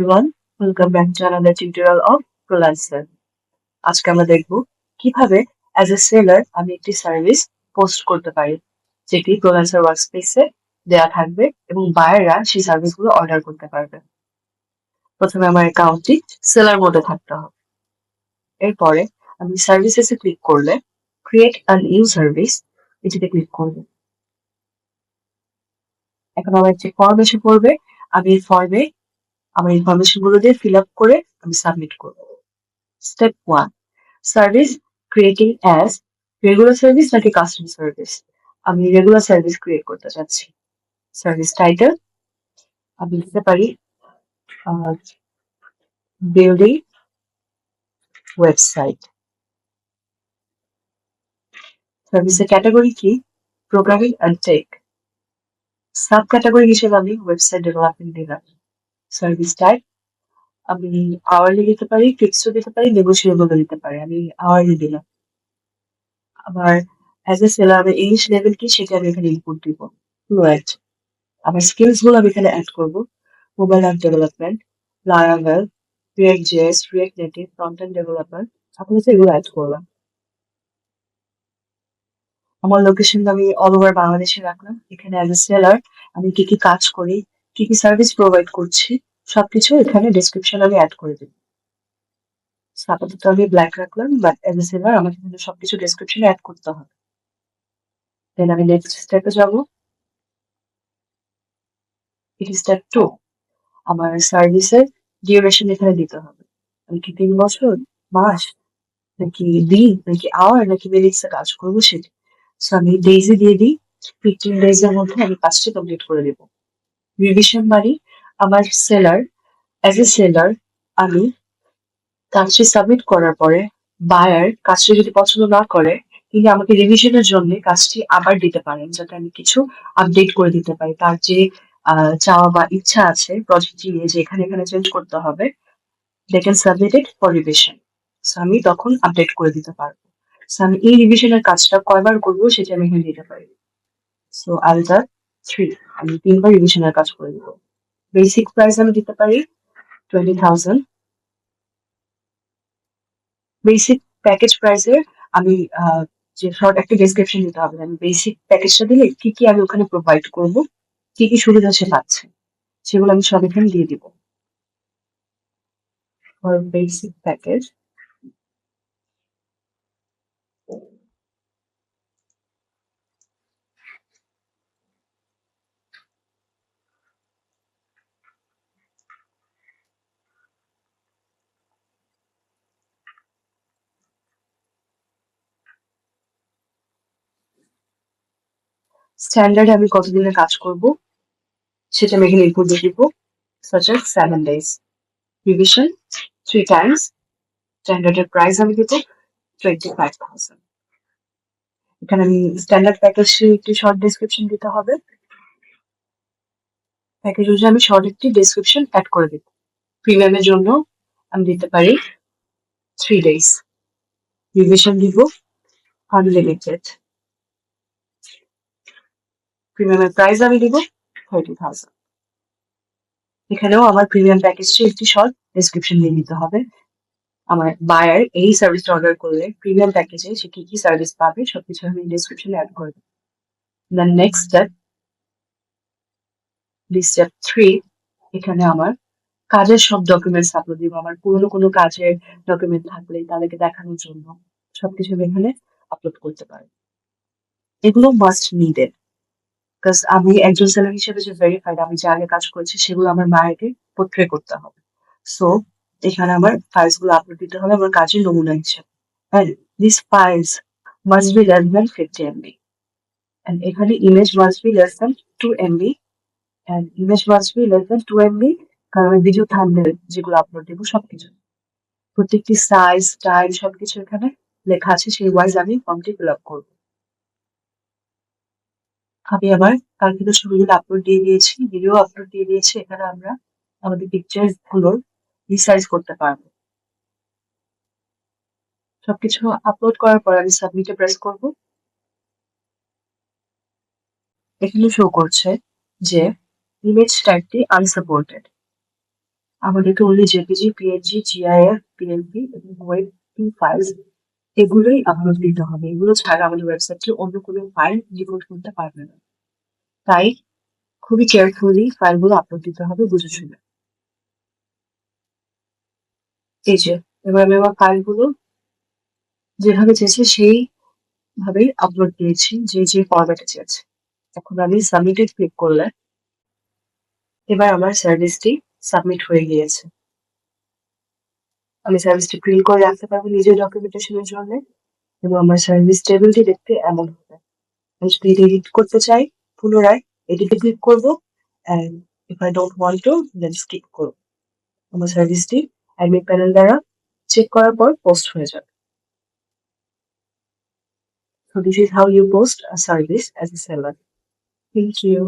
everyone, welcome back to another tutorial of Freelancer. আজকে আমরা দেখব কিভাবে অ্যাজ এ সেলার আমি একটি সার্ভিস পোস্ট করতে পারি যেটি ফ্রিল্যান্সার ওয়ার্কস্পেসে দেওয়া থাকবে এবং বায়াররা সেই সার্ভিসগুলো অর্ডার করতে পারবে। প্রথমে আমার অ্যাকাউন্টটি সেলার মোডে থাকতে হবে। এরপরে আমি সার্ভিসেসে ক্লিক করলে ক্রিয়েট আ নিউ সার্ভিস এটিতে ক্লিক করব। এখন আমার একটি ফর্ম এসে পড়বে। আমি এই ফর্মে আমার ইনফরমেশন গুলো দিয়ে ফিল আপ করে আমি সাবমিট করব। Step 1, service creating as regular service নাকি কাস্টম সার্ভিস। আমি রেগুলার সার্ভিস ক্রিয়েট করতে চাচ্ছি। সার্ভিস টাইটেল আমি লিখতে পারি বিল্ডিং ওয়েবসাইট। সার্ভিসের ক্যাটাগরি কি? Programming and tech. Sub category হিসেবে আমি ওয়েবসাইট ডেভেলপমেন্ট দিলাম। সার্ভিস টাইপ আমি আওয়ারলি দিতে পারি, ফিক্সড দিতে পারি, নেগোশিয়েবল দিতে পারি। আমি আওয়ারলি দিলাম। আবার অ্যাজ এ সেলার আমি ইংলিশ লেভেল কি সেটা আমি এখানে ইনপুট দিব, ফ্লুয়েন্ট। আমার স্কিলস গুলো আমি এখানে অ্যাড করব। Mobile app development, Laravel, react JS, react native, front end developer. আপনি এগুলো অ্যাড করলাম। আমার লোকেশন আমি অল ওভার বাংলাদেশে রাখলাম। এখানে অ্যাজ এ সেলার আমি কি কি কাজ করি, কি কি সার্ভিস প্রোভাইড করছি সবকিছু এখানে ডেসক্রিপশন আমি অ্যাড করে দেব। আপাতত আমি ব্ল্যাক রাখলাম, বাট অ্যাজ এ সেলার আমাকে কিন্তু সবকিছু ডেসক্রিপশনে অ্যাড করতে হবে। দেন আমি নেক্সট স্টেপে যাব। এটি স্টেপ 2, আমার সার্ভিসের ডিউরেশন এখানে দিতে হবে। আমি কি 3 বছর, মাস, নাকি দিন, নাকি আওয়ার, নাকি মিনিটসে কাজ করবো সেটা। সো আমি ডেইজে দিয়ে দিই। 15 ডেজ এর মধ্যে আমি কাজটি কমপ্লিট করে দেবো। রিভিশন মানে আমার সেলার অ্যাজ এ সেলার আমি কাজটি সাবমিট করার পরে বায়ার কাজটি যদি পছন্দ না করে তিনি আমাকে রিভিশনের জন্য কাজটি আবার দিতে পারেন, যাতে আমি কিছু আপডেট করে দিতে পারি। তার যে চাওয়া বা ইচ্ছা আছে প্রজেক্টটি নিয়ে যে এখানে এখানে চেঞ্জ করতে হবে, they can submit it for revision. So আমি তখন আপডেট করে দিতে পারবো। সো আমি এই রিভিশনের কাজটা কয়বার করবো সেটা আমি এখানে দিতে পারি। সো আলটা 3, আমি 3বার রিভিশনের কাজ করে দিব। বেসিক প্রাইস আমি দিতে পারি 20,000। বেসিক প্যাকেজ প্রাইসের আমি যে শর্ট একটা ডেসক্রিপশন দিতে হবে। আমি বেসিক প্যাকেজটা দিলে কি কি আমি ওখানে প্রোভাইড করব, কি কি সুবিধা সে পাচ্ছে সেগুলো আমি সব এখানে দিয়ে দিব। ফর বেসিক প্যাকেজ স্ট্যান্ডার্ডে আমি কতদিনের কাজ করব সেটা আমি এখানে ইনপুট দিয়ে দিব, such as 7 days. Revision 3 times. স্ট্যান্ডার্ডের প্রাইস আমি দিব 25,000। এখানে আমি স্ট্যান্ডার্ড প্যাকেজ একটি শর্ট ডেসক্রিপশন দিতে হবে। প্যাকেজ অনুযায়ী আমি শর্ট একটি ডেসক্রিপশন অ্যাড করে দিব। প্রিমিয়ামের জন্য আমি দিতে পারি 3 days। রিভিশন দিব আনলিমিটেড। প্রিমিয়ামের প্রাইস আমি দিব 30,000। এখানেও আমার প্রিমিয়াম প্যাকেজটি একটি শর্ট ডেসক্রিপশন দিয়ে দিতে হবে। আমার বায়ার এই সার্ভিসটা অর্ডার করলে প্রিমিয়াম প্যাকেজে সে কি কি সার্ভিস পাবে সবকিছু আমি ডেসক্রিপশনে অ্যাড করে দেব। দেন নেক্সট স্টেপ, স্টেপ 3, এখানে আমার কাজের সব ডকুমেন্টস আপলোড দিব। আমার পুরনো কোনো কাজের ডকুমেন্ট থাকলে তাদেরকে দেখানোর জন্য সবকিছু আমি এখানে আপলোড করতে পারি। এগুলো মাস্ট নিডেড, বিকজ আমি একজন সেলার হিসেবে যে ভেরিফাইড আমি যে আগে কাজ করেছি সেগুলো আমার বায়ারকে পোর্ট্রে করতে হবে। সো এখানে আমার ফাইলস গুলো আপলোড দিতে হবে আমার কাজের নমুনা হিসেবে। and these files must be less than 50 MB, and এখানে image must be less than 2 MB, and image must be less than 2 MB, কারণ আমি ভিডিও থাম্বনেল যেগুলো আপলোড দেবো সবকিছু প্রত্যেকটি সাইজ স্টাইল সবকিছু এখানে লেখা আছে, সেই ওয়াইজ আমি ফর্মটি ফিল আপ করবো। আমি আবার কালকে ছবিগুলো আপলোড দিয়ে দিয়েছি, ভিডিও আপলোড দিয়ে দিয়েছি। এখানে আমরা আমাদের পিকচার গুলোর রিসাইজ করতে পারবো। সবকিছু আপলোড করার পর আমি সাবমিটে প্রেস করব। এখানে শো করছে যে ইমেজ টাইপটি আনসাপোর্টেড। আমাদেরকে only JPG, PNG, GIF, PLP এবং ওয়েব ফাইলস এগুলোই আপলোড দিতে হবে। এগুলো ছাড়া আমাদের ওয়েবসাইটে অন্য কোনো ফাইল রিপোর্ট করতে পারবে না। তাই খুবই কেয়ারফুলি ফাইলগুলো আপলোড দিতে হবে বুঝে শুনে। এই যে এবার আমি আমার ফাইলগুলো যেভাবে চেয়েছি সেইভাবেই আপলোড দিয়েছি, যে ফরম্যাটে চেয়েছি। এখন আমি সাবমিটে ক্লিক করলে এবার আমার সার্ভিসটি সাবমিট হয়ে গিয়েছে। আমি সার্ভিসটি প্রিন্ট করে রাখতে পারবো নিজের ডকুমেন্টেশনের জন্য এবং আমার সার্ভিস টেবিলটি দেখতে এমন হবে। আমি যদি এটা এডিট করতে চাই পুনরায় এডিটে ক্লিক করবো and if I don't want to then skip করবো। আমার সার্ভিসটি অ্যাডমিন প্যানেল দ্বারা চেক করার পর পোস্ট হয়ে যাবে। So this is how you post a service as a seller. Thank you.